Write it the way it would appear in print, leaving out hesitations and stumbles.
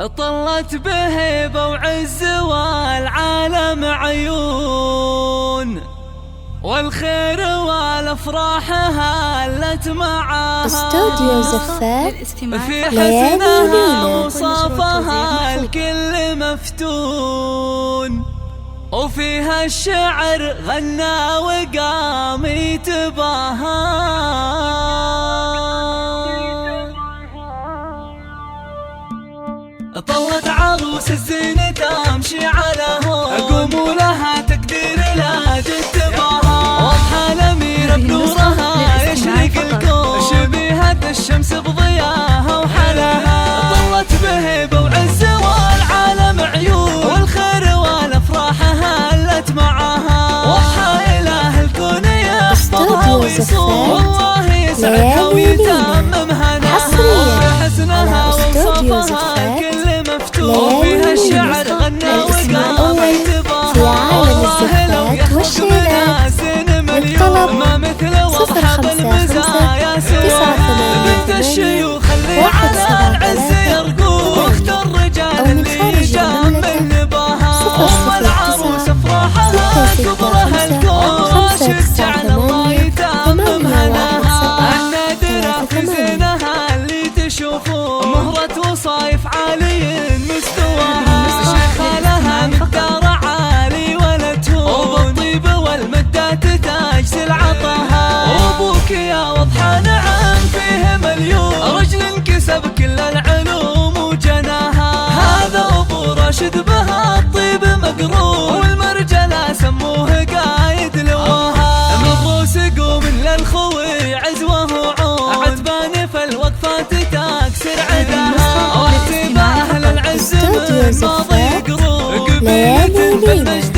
طلت بهيبة وعز والعالم عيون، والخير والافراح هلت معاها. استوديو زفاف في حسنها وصافها الكل مفتون، وفيها الشعر غنى وقام يتباهى. طلت عروس الزينة تمشي على هون، قوموا لها تقدير لا جد تباها. واضحة الأميرة بنورها يشرق الكون، شبيهة الشمس بضياها وحلاها. طلت بهيبة وعز والعالم عيون، والخير والأفراح هلت معاها. واضحة إله الكون يحفظها ويصون، والله يسعدها ويتممها نعمها. وفي حسنها وصفها وفيها الشعر غنى وقام يتباهى. والله لو يخلق بناس مليون، ما مثل واضحة بالمزايا سوى. بنت الشيوخ اللي على العز يرقون، واخت الرجال اللي جاء من نباها. والعروس افراحها كبرها الكون، راشد جعل الله يتمم هناها. النادرة في زينها اللي تشوفون، مهرة وصايف عالي مستواها. شيخة لها مقدار عالي ولا تهون، وبالطيب والمدات تاج عطاها. وابوك يا وضحى نعم فيه مليون، رجل انكسب كل العلوم وجناها. هذا ابو راشد بها الطيب مقرون، والمرجلة سموه قايد لواها. مبروس قوم للخوي عزوه وعون، عتبان في الوقفات تكسر عداها. واحتباه للعز من ماضي قرون، قبيلة بالمجد